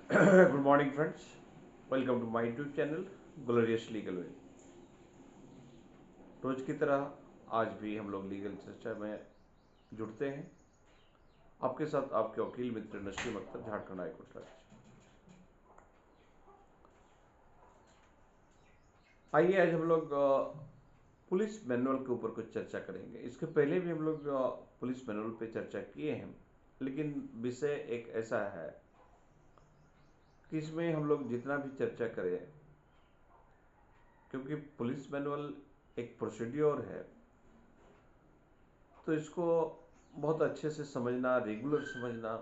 Good morning friends, welcome to my YouTube channel glorious legal way. रोज की तरह आज भी हम लोग लीगल चर्चा में जुड़ते हैं। आपके साथ आपके वकील मित्र नसीम अख्तर, झारखंड हाईकोर्ट राज्य। आइए आज हम लोग पुलिस मैनुअल के ऊपर कुछ चर्चा करेंगे। इसके पहले भी हम लोग पुलिस मैनुअल पे चर्चा किए हैं, लेकिन विषय एक ऐसा है कि इसमें हम लोग जितना भी चर्चा करें, क्योंकि पुलिस मैनुअल एक प्रोसीड्योर है, तो इसको बहुत अच्छे से समझना, रेगुलर समझना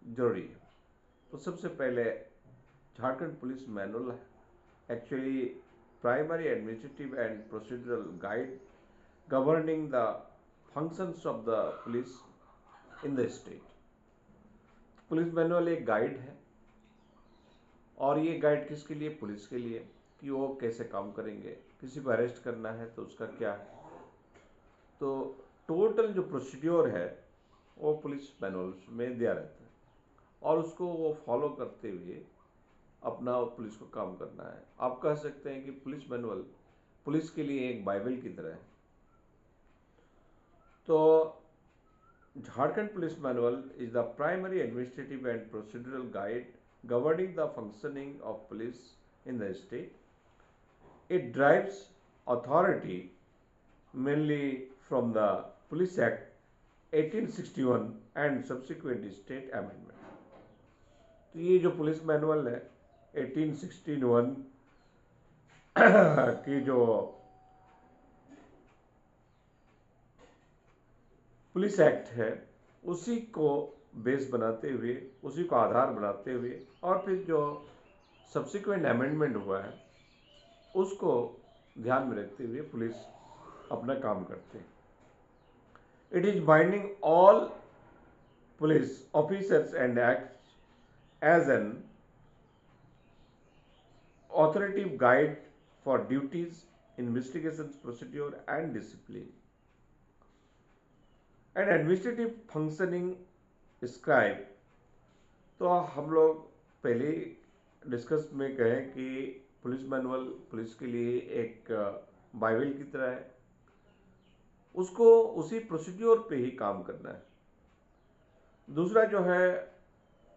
जरूरी है। तो सबसे पहले Jharkhand police manual actually primary administrative and procedural guide governing the functions of the police in the state. Police manual एक गाइड है, और ये गाइड किसके लिए? पुलिस के लिए, कि वो कैसे काम करेंगे। किसी को अरेस्ट करना है तो उसका क्या है, तो टोटल जो प्रोसीड्योर है वो पुलिस मैनुअल में दिया रहता है, और उसको वो फॉलो करते हुए अपना पुलिस को काम करना है। आप कह सकते हैं कि पुलिस मैनुअल पुलिस के लिए एक बाइबल की तरह है। तो Jharkhand police manual is the primary administrative and procedural guide governing the functioning of police in the state. It derives authority mainly from the Police Act 1861 and subsequent state amendment. तो ये जो पुलिस मैनुअल है 1861 की जो police act है, उसी को base बनाते हुए, उसी को आधार बनाते हुए, और फिर जो सब्सिक्वेंट अमेंडमेंट हुआ है उसको ध्यान में रखते हुए पुलिस अपना काम करते हैं। It is binding all police officers and acts as an authoritative guide for duties, investigations, procedure and discipline, and administrative functioning scribe। तो हम लोग पहले डिस्कस में कहें कि पुलिस मैनुअल पुलिस के लिए एक बाइबल की तरह है, उसको उसी प्रोसीड्योर पे ही काम करना है। दूसरा जो है,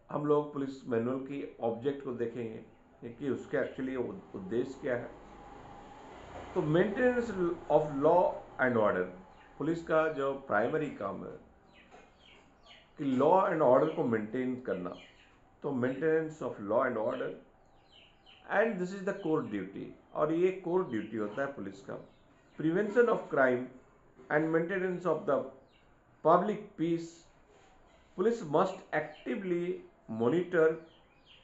हम लोग पुलिस मैनुअल की ऑब्जेक्ट को देखेंगे कि उसके एक्चुअली उद्देश्य क्या है। तो maintenance of law and order, police का जो प्राइमरी काम है कि लॉ एंड ऑर्डर को मेंटेन करना। तो maintenance of law and order, and this is the core duty, और ये कोर ड्यूटी होता है पुलिस का। Prevention of crime and maintenance of the public piece, police must actively monitor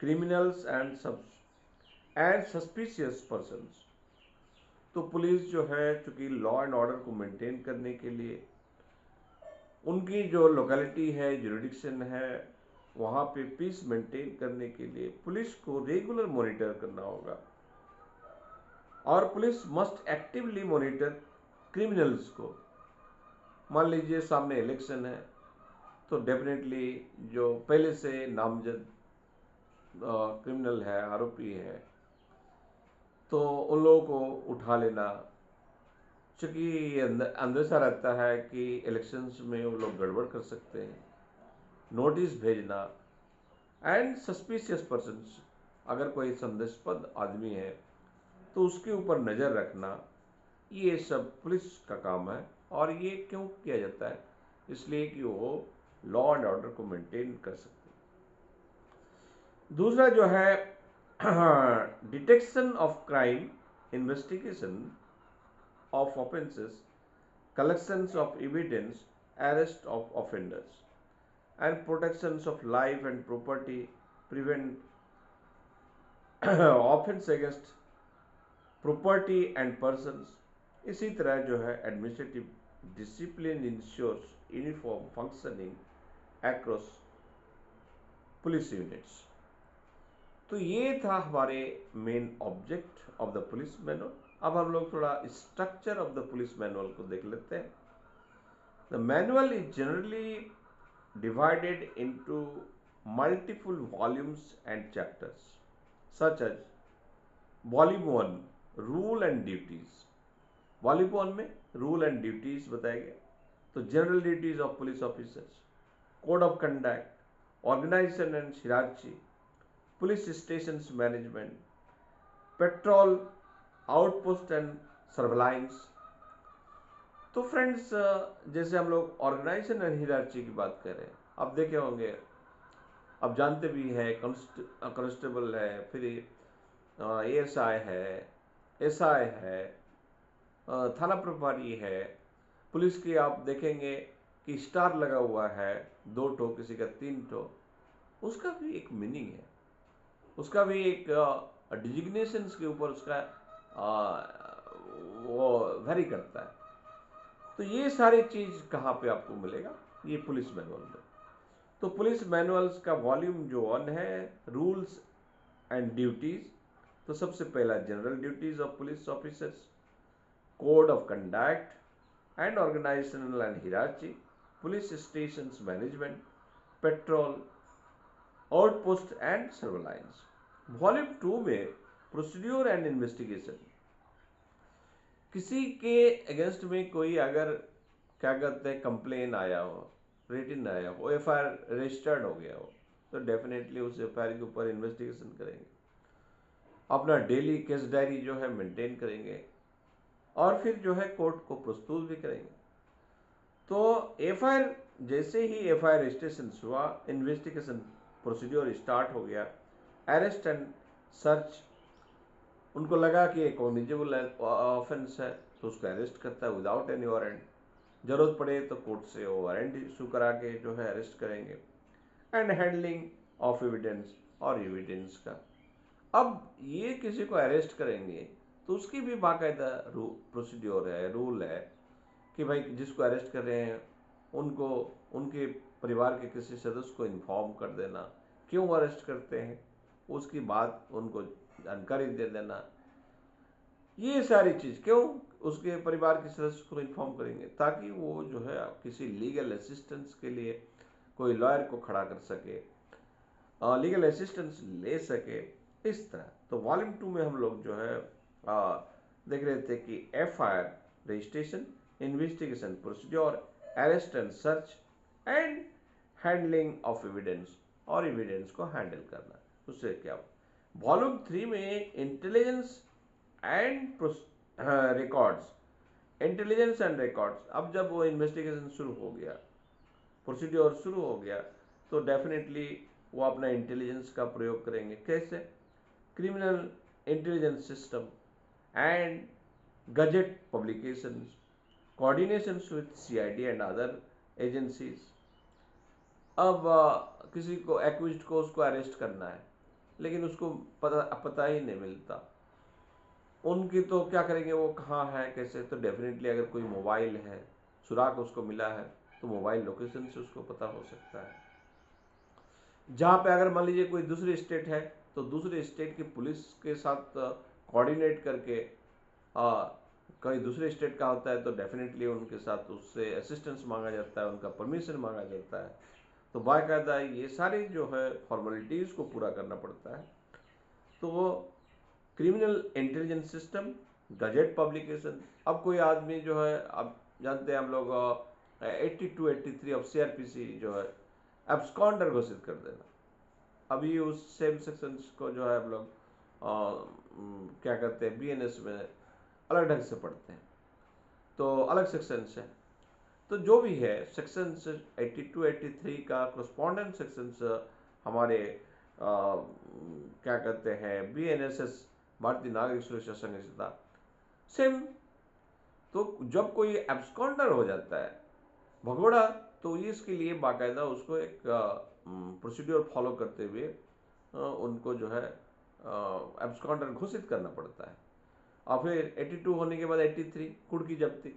criminals and suspicious persons. तो police जो है, चूंकि law and order को मेंटेन करने के लिए उनकी जो लोकेलिटी है, जुरिडिक्शन है, वहाँ पे पीस मेंटेन करने के लिए पुलिस को रेगुलर मॉनिटर करना होगा। और police must actively monitor criminals को। मान लीजिए सामने इलेक्शन है, तो डेफिनेटली जो पहले से नामजद क्रिमिनल है, आरोपी है, तो उन लोगों को उठा लेना, चूँकि अंदेशा रहता है कि इलेक्शंस में वो लोग गड़बड़ कर सकते हैं, नोटिस भेजना। एंड सस्पिशियस पर्सन्स, अगर कोई संदेहास्पद आदमी है तो उसके ऊपर नज़र रखना, ये सब पुलिस का काम है। और ये क्यों किया जाता है? इसलिए कि वो लॉ एंड ऑर्डर को मेंटेन कर सकते हैं। दूसरा जो है, detection of crime, investigation of offences, collections of evidence, arrest of offenders, and protections of life and property, prevent offense against property and persons। इसी तरह जो है administrative discipline ensures uniform functioning across police units. तो ये था हमारे main object of the police manual. अब हम लोग थोड़ा structure of the police manual को देख लेते हैं। The manual is generally divided into multiple volumes and chapters, such as volume 1 rule and duties. Volume 1 में रूल एंड ड्यूटीज बताया गया। तो general duties of police officers, code of conduct, organisation and hierarchy, police station management, patrol outpost and surveillance. तो friends, जैसे हम लोग organisation and hierarchy की बात कर रहे हैं, आप देखे होंगे, आप जानते भी हैं, कांस्टेबल है, फिर एएसआई है, एसआई है, थाना प्रभारी है। पुलिस की आप देखेंगे कि स्टार लगा हुआ है, 2 ठो, किसी का 3 ठो। उसका भी एक मीनिंग है, उसका भी एक डिजिग्नेशन के ऊपर उसका वो वेरी करता है। तो ये सारी चीज कहाँ पे आपको मिलेगा? ये पुलिस मैनुअल में। तो पुलिस मैनुअल्स का वॉल्यूम जो 1 है, रूल्स एंड ड्यूटीज। तो सबसे पहला general duties of police officers, code of conduct and organisational and hierarchy, police station management, patrol outpost and surveillance. Volume 2 में प्रोसीड्यूर एंड इन्वेस्टिगेशन। किसी के अगेंस्ट में कोई अगर क्या कहते हैं कंप्लेन आया हो, रिटन आया हो, एफआईआर रजिस्टर्ड हो गया हो, तो डेफिनेटली उस एफआईआर के ऊपर इन्वेस्टिगेशन करेंगे, अपना डेली केस डायरी जो है मेंटेन करेंगे, और फिर जो है कोर्ट को प्रस्तुत भी करेंगे। तो एफआईआर, जैसे ही एफआईआर रजिस्ट्रेशन हुआ, इन्वेस्टिगेशन प्रोसीड्योर स्टार्ट हो गया, अरेस्ट एंड सर्च। उनको लगा कि एक कॉग्निजेबल ऑफेंस है, तो उसको अरेस्ट करता है विदाउट एनी वारंट। जरूरत पड़े तो कोर्ट से वो वारंट इशू करा के जो है अरेस्ट करेंगे। एंड हैंडलिंग ऑफ एविडेंस, और एविडेंस का। अब ये किसी को अरेस्ट करेंगे तो उसकी भी बाकायदा प्रोसीड्योर है, रूल है कि भाई जिसको अरेस्ट कर रहे हैं उनको उनके परिवार के किसी सदस्य को इन्फॉर्म कर देना, क्यों अरेस्ट करते हैं उसकी बात उनको जानकारी दे देना। ये सारी चीज क्यों उसके परिवार के सदस्य को इन्फॉर्म करेंगे? ताकि वो जो है किसी लीगल असिस्टेंस के लिए कोई लॉयर को खड़ा कर सके, लीगल असिस्टेंस ले सके, इस तरह। तो वॉल्यूम 2 में हम लोग जो है देख रहे थे कि FIR registration, investigation procedure, arrest and search and handling of evidence, और एविडेंस को हैंडल करना। उससे क्या? वॉल्यूम 3 में intelligence and records, intelligence and records. अब जब वो इन्वेस्टिगेशन शुरू हो गया, प्रोसीड्योर शुरू हो गया, तो डेफिनेटली वो अपना इंटेलिजेंस का प्रयोग करेंगे। कैसे? Criminal intelligence system and gazette publications, coordination with CID and other agencies. अब किसी को एक्यूज्ड को उसको अरेस्ट करना है, लेकिन उसको पता ही नहीं मिलता उनकी, तो क्या करेंगे? वो कहाँ है, कैसे? तो डेफिनेटली अगर कोई मोबाइल है, सुराग उसको मिला है, तो मोबाइल लोकेशन से उसको पता हो सकता है। जहाँ पे अगर मान लीजिए कोई दूसरी स्टेट है, तो दूसरे स्टेट की पुलिस के साथ कोऑर्डिनेट करके, कोई दूसरे स्टेट का होता है तो डेफिनेटली उनके साथ उससे असिस्टेंस मांगा जाता है, उनका परमिशन मांगा जाता है। तो बाकायदा ये सारी जो है फॉर्मेलिटीज़ को पूरा करना पड़ता है। तो वो criminal intelligence system, gazette publication. अब कोई आदमी जो है, अब जानते हैं हम लोग 82, 83 ऑफ सीआरपीसी जो है एब्सकॉन्डर घोषित कर देना। अभी उस सेम सेक्शंस को जो है हम लोग क्या कहते हैं, बीएनएस में अलग ढंग से पढ़ते हैं, तो अलग सेक्शंस है। तो जो भी है सेक्शंस 82, 83 का करस्पॉन्डेंट सेक्शंस हमारे क्या कहते हैं, बीएनएसएस, भारतीय नागरिक सुरक्षा संहिता सेम। तो जब कोई एब्सकॉन्डर हो जाता है, भगोड़ा, तो इसके लिए बाकायदा उसको एक प्रोसीड्योर फॉलो करते हुए उनको जो है एब्सकॉन्डर घोषित करना पड़ता है। और फिर 82 होने के बाद 83 कुर्की जब्ती,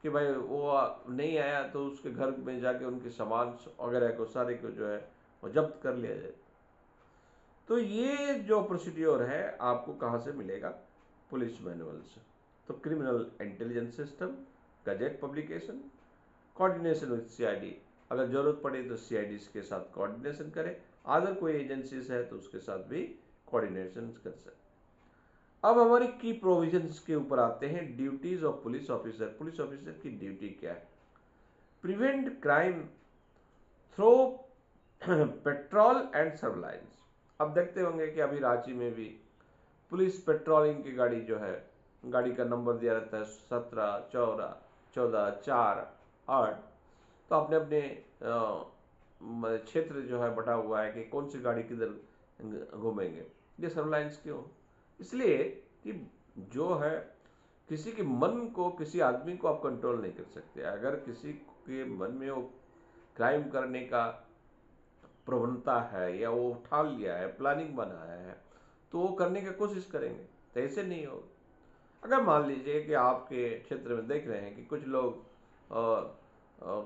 कि भाई वो नहीं आया तो उसके घर में जाके उनके सामान वगैरह को सारे को जो है वो जब्त कर लिया जाए। तो ये जो प्रोसीड्योर है आपको कहाँ से मिलेगा? पुलिस मैनुअल से। तो criminal intelligence system, gazette publication, coordination with CID अगर जरूरत पड़े तो सीआईडी के साथ कोऑर्डिनेशन करें, अदर कोई एजेंसीज है तो उसके साथ भी कोऑर्डिनेशन कर सकते। अब हमारी की प्रोविजंस के ऊपर आते हैं। Duties of police officer. Police officer की ड्यूटी क्या है? Prevent crime through patrol and surveillance. अब देखते होंगे कि अभी रांची में भी पुलिस पेट्रोलिंग की गाड़ी जो है, गाड़ी का नंबर दिया रहता है 17, 14, 14, 4, 8। तो अपने अपने क्षेत्र जो है बटा हुआ है कि कौन सी गाड़ी किधर घूमेंगे। ये सर्विलांस क्यों? इसलिए कि जो है किसी के मन को, किसी आदमी को आप कंट्रोल नहीं कर सकते। अगर किसी के मन में वो क्राइम करने का प्रवणता है या वो उठा लिया है, प्लानिंग बनाया है, तो वो करने की कोशिश करेंगे, तो ऐसे नहीं होगा। अगर मान लीजिए कि आपके क्षेत्र में देख रहे हैं कि कुछ लोग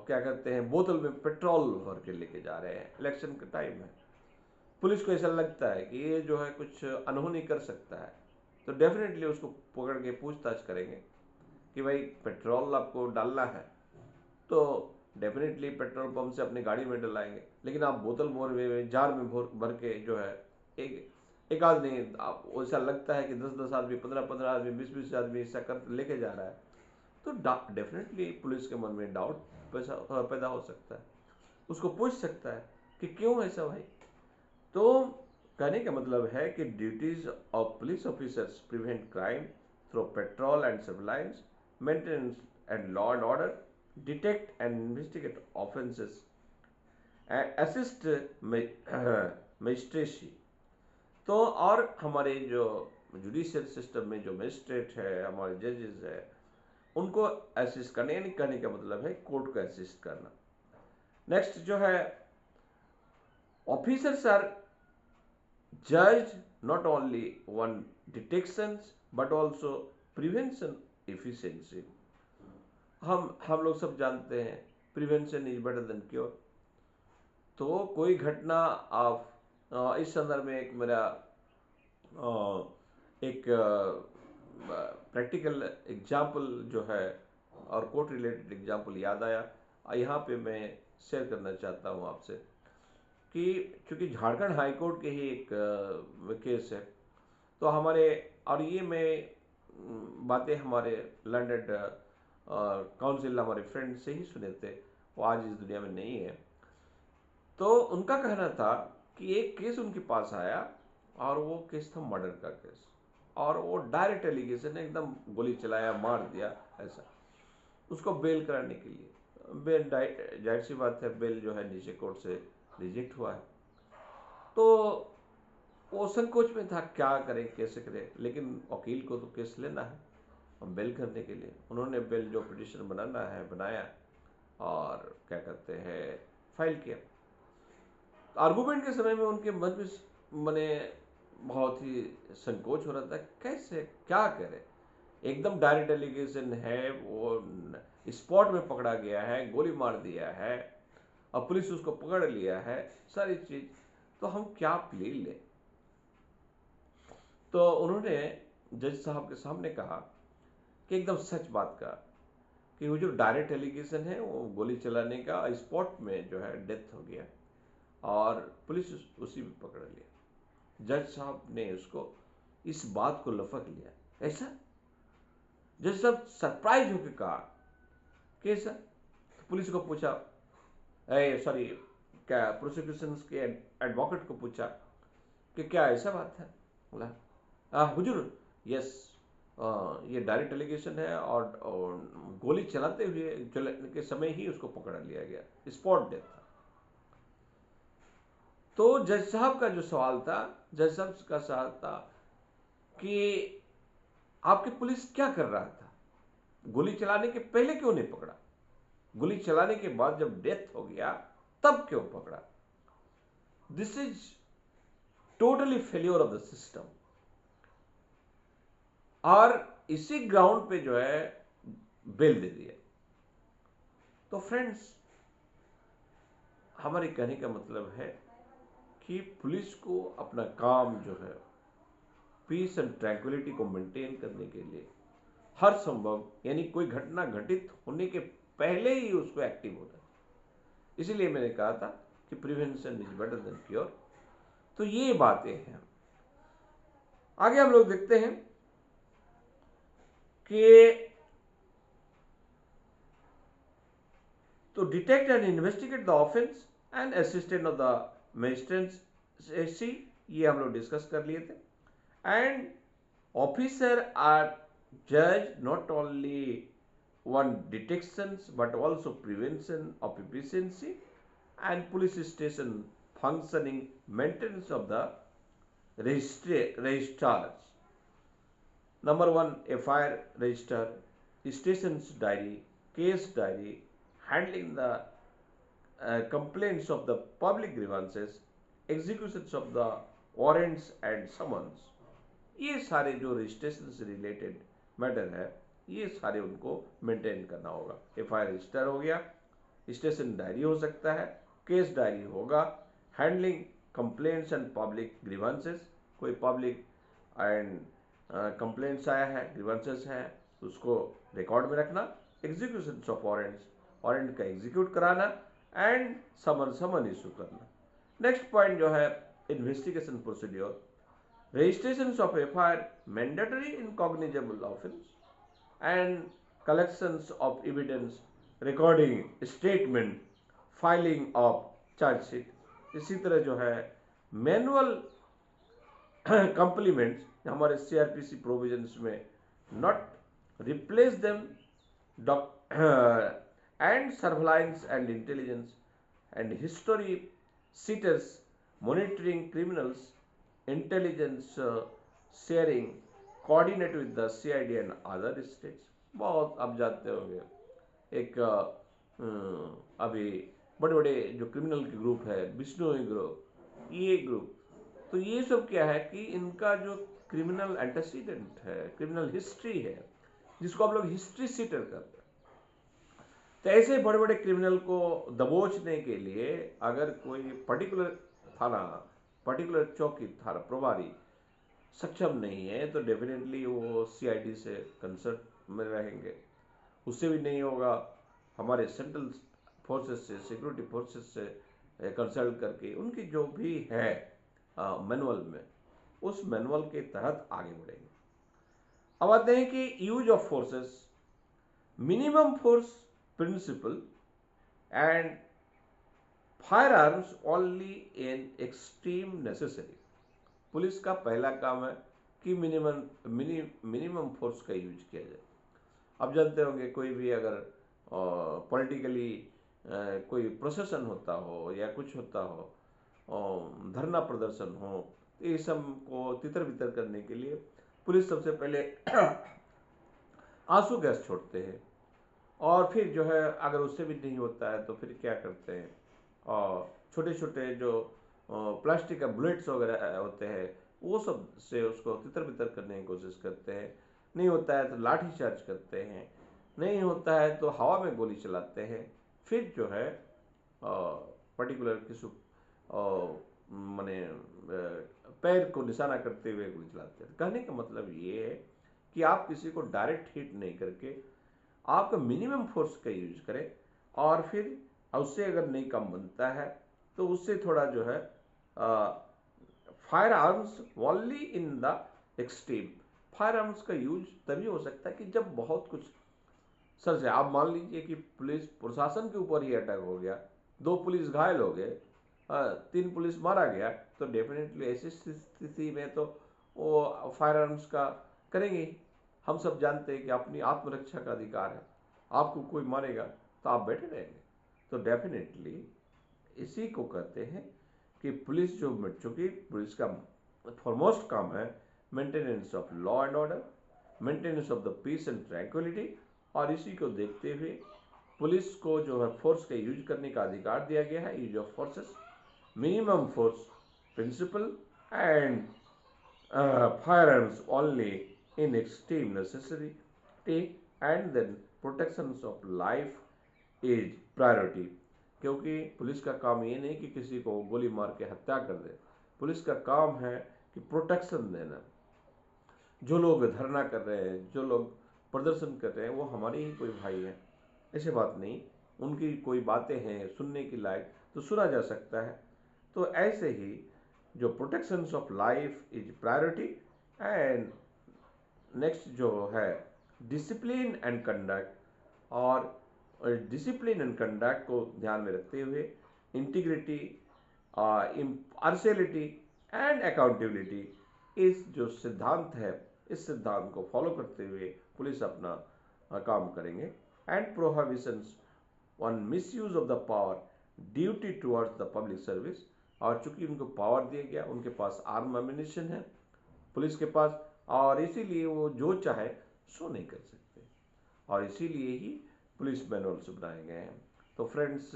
क्या कहते हैं, बोतल में पेट्रोल भर के लेके जा रहे हैं, इलेक्शन का टाइम है, पुलिस को ऐसा लगता है कि ये जो है कुछ अनहोनी कर सकता है, तो डेफिनेटली उसको पकड़ के पूछताछ करेंगे कि भाई पेट्रोल आपको डालना है तो डेफिनेटली पेट्रोल पंप से अपनी गाड़ी में डलाएंगे। लेकिन आप बोतल में जार में भर के जो है एक आदमी, आप ऐसा लगता है कि 10-10 आदमी, 15-15 आदमी, 20-20 आदमी ऐसा कर लेके जा रहा है, तो डेफिनेटली पुलिस के मन में डाउट पैदा हो सकता है, उसको पूछ सकता है कि क्यों ऐसा भाई। तो कहने का मतलब है कि duties of police officers prevent crime through patrol and surveillance, maintenance and law and order, detect and investigate offences, assist magistracy. तो और हमारे जो जुडिशियल सिस्टम में जो मजिस्ट्रेट है, हमारे जजेस है, उनको असिस्ट करने, यानी कहने का मतलब है कोर्ट को असिस्ट करना। नेक्स्ट जो है, ऑफिसर्स आर जज not only on detections but also prevention efficiency. हम लोग सब जानते हैं prevention is better than cure. तो कोई घटना आप इस संदर्भ में एक मेरा एक प्रैक्टिकल एग्जाम्पल जो है और कोर्ट रिलेटेड एग्जाम्पल याद आया, यहाँ पे मैं शेयर करना चाहता हूँ आपसे कि चूंकि झारखंड हाई कोर्ट के ही एक केस है, तो हमारे, और ये मैं बातें हमारे लैंडेड काउंसिल हमारे फ्रेंड से ही सुने थे, वो आज इस दुनिया में नहीं है। तो उनका कहना था कि एक केस उनके पास आया और वो केस था मर्डर का केस, और वो डायरेक्ट एलिगेशन है, एकदम गोली चलाया, मार दिया, ऐसा। उसको बेल कराने के लिए बेल, जाहिर सी बात है बेल जो है नीचे कोर्ट से रिजेक्ट हुआ है, तो वो संकोच में था क्या करें, कैसे करें। लेकिन वकील को तो केस लेना है बेल करने के लिए। उन्होंने बेल जो पिटिशन बनाना है बनाया और क्या कहते हैं फाइल किया। आर्गूमेंट के समय में उनके मन में मने बहुत ही संकोच हो रहा था, कैसे क्या करे, एकदम डायरेक्ट एलिगेशन है, वो स्पॉट में पकड़ा गया है, गोली मार दिया है, अब पुलिस उसको पकड़ लिया है, सारी चीज, तो हम क्या प्ली ले। तो उन्होंने जज साहब के सामने कहा कि एकदम सच बात कहा कि वो जो डायरेक्ट एलिगेशन है वो गोली चलाने का, स्पॉट में जो है डेथ हो गया और पुलिस उसी में पकड़ लिया। जज साहब ने उसको इस बात को लपक लिया, ऐसा। जज साहब सरप्राइज होकर कहा कि ऐसा। तो पुलिस को पूछा, सॉरी क्या प्रोसिक्यूशन के एडवोकेट को पूछा कि क्या ऐसा बात है? बोला हुजूर यस, ये डायरेक्ट एलिगेशन है और गोली चलाते के समय ही उसको पकड़ लिया गया, स्पॉट डेथ था। तो जज साहब का जो सवाल था, जज साहब का सवाल था कि आपकी पुलिस क्या कर रहा था, गोली चलाने के पहले क्यों नहीं पकड़ा, गोली चलाने के बाद जब डेथ हो गया तब क्यों पकड़ा? This is totally failure of the system. और इसी ग्राउंड पे जो है बेल दे दिया। तो फ्रेंड्स, हमारे कहने का मतलब है कि पुलिस को अपना काम जो है पीस एंड ट्रैंक्विलिटी को मेंटेन करने के लिए हर संभव, यानी कोई घटना घटित होने के पहले ही उसको एक्टिव होना है। इसीलिए मैंने कहा था कि prevention is better than cure. तो ये बातें हैं। आगे हम लोग देखते हैं कि to detect and investigate the offense and assistant of the magistracy, ये हम लोग डिस्कस कर लिए थे। एंड ऑफिसर आर जज not only one detections but also prevention of efficiency and police station functioning, maintenance of the registers. Number one, FIR register, stations diary, case diary, handling the complaints of the public grievances, executions of the warrants and summons, ये सारे जो registration से related matter है ये सारे उनको maintain करना होगा। FIR रजिस्टर हो गया, स्टेशन डायरी हो सकता है, केस डायरी होगा, handling complaints and public grievances, कोई पब्लिक एंड कंप्लेंट्स आया है, ग्रीवेंसेस हैं, उसको रिकॉर्ड में रखना, एग्जीक्यूशन ऑफ वारंट्स, वारंट का एग्जीक्यूट कराना, एंड समन इशू करना। नेक्स्ट पॉइंट जो है investigation procedure, registrations of FIR mandatory in cognizable offense and collections of evidence, recording statement, filing of charge sheet। इसी तरह जो है मैनुअल कंप्लीमेंट्स हमारे CRPC प्रोविजंस में not replace them and surveillance and intelligence and history sheeters monitoring criminals intelligence sharing coordinate with the CID and other states. बहुत आप जानते होंगे एक अभी बड़े बड़े जो क्रिमिनल के ग्रुप है, बिश्नोई ग्रुप, ये ग्रुप, तो ये सब क्या है कि इनका जो क्रिमिनल एंटेसीडेंट है, क्रिमिनल हिस्ट्री है, जिसको आप लोग हिस्ट्री सीटर करते हैं, तो ऐसे बड़े बड़े क्रिमिनल को दबोचने के लिए अगर कोई पर्टिकुलर थाना, पर्टिकुलर चौकी, थाना प्रभारी सक्षम नहीं है तो डेफिनेटली वो CID से कंसर्ट में रहेंगे। उससे भी नहीं होगा, हमारे सेंट्रल फोर्सेस से, सिक्योरिटी फोर्सेस से कंसल्ट करके उनकी जो भी है मैनुअल में, उस मैनुअल के तहत आगे बढ़ेंगे। अब आते हैं कि use of forces, minimum force principle and fire arms only in extreme necessary. Police का पहला काम है कि मिनिमम फोर्स का यूज किया जाए। आप जानते होंगे कोई भी अगर पॉलिटिकली कोई प्रोसेसन होता हो या कुछ होता हो, धरना प्रदर्शन हो, तो ये सब को तितर बितर करने के लिए पुलिस सबसे पहले आंसू गैस छोड़ते हैं, और फिर जो है अगर उससे भी नहीं होता है तो फिर क्या करते हैं, और छोटे छोटे जो प्लास्टिक का बुलेट्स वगैरह होते हैं वो सब से उसको तितर बितर करने की कोशिश करते हैं। नहीं होता है तो लाठी चार्ज करते हैं, नहीं होता है तो हवा में गोली चलाते हैं, फिर जो है पर्टिकुलर किसी माने पैर को निशाना करते हुए गोली चलाते हैं। कहने का मतलब ये है कि आप किसी को डायरेक्ट हिट नहीं करके आपका मिनिमम फोर्स का यूज करें, और फिर उससे अगर नहीं कम बनता है तो उससे थोड़ा जो है fire arms only in the extreme. Fire arms का यूज तभी हो सकता है कि जब बहुत कुछ सर से, आप मान लीजिए कि पुलिस प्रशासन के ऊपर ही अटैक हो गया, 2 पुलिस घायल हो गए, 3 पुलिस मारा गया, तो डेफिनेटली ऐसी स्थिति में तो वो फायर आर्म्स का करेंगे। हम सब जानते हैं कि अपनी आत्मरक्षा का अधिकार है, आपको कोई मारेगा तो आप बैठे रहेंगे। तो डेफिनेटली इसी को कहते हैं कि पुलिस जो, चूंकि पुलिस का फॉरमोस्ट काम है maintenance of law and order, maintenance of the peace and tranquillity, और इसी को देखते हुए पुलिस को जो है फोर्स का यूज करने का अधिकार दिया गया है, use of forces, minimum force principle and fire arms only in extreme necessity, and then protection of life is priority. क्योंकि पुलिस का काम ये नहीं कि किसी को गोली मार के हत्या कर दे, पुलिस का काम है कि प्रोटेक्शन देना। जो लोग धरना कर रहे हैं, जो लोग प्रदर्शन कर रहे हैं, वो हमारे ही कोई भाई हैं, ऐसी बात नहीं उनकी कोई बातें हैं सुनने की लायक तो सुना जा सकता है। तो ऐसे ही जो protections of life is priority, and next जो है डिसिप्लिन एंड कंडक्ट, और डिसिप्लिन एंड कंडक्ट को ध्यान में रखते हुए इंटीग्रिटी, इम्पार्शियलिटी एंड अकाउंटेबिलिटी, इस जो सिद्धांत है इस सिद्धांत को फॉलो करते हुए पुलिस अपना काम करेंगे। And prohibitions on misuse of the power, duty towards the public service, और चूंकि उनको पावर दिया गया, उनके पास आर्म एम्यूनिशन है पुलिस के पास, और इसीलिए वो जो चाहे सो नहीं कर सकते, और इसीलिए ही पुलिस मैनुअल्स बनाए गए हैं। तो फ्रेंड्स,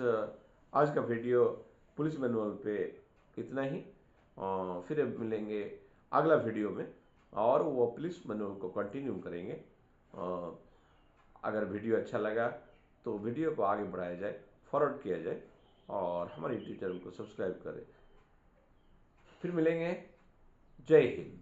आज का वीडियो पुलिस मैनुअल पे इतना ही। फिर अब मिलेंगे अगला वीडियो में, और वो पुलिस मैनुअल को कंटिन्यू करेंगे। अगर वीडियो अच्छा लगा तो वीडियो को आगे बढ़ाया जाए, फॉरवर्ड किया जाए, और हमारे यूट्यूब चैनल को सब्सक्राइब करें। फिर मिलेंगे। जय हिंद।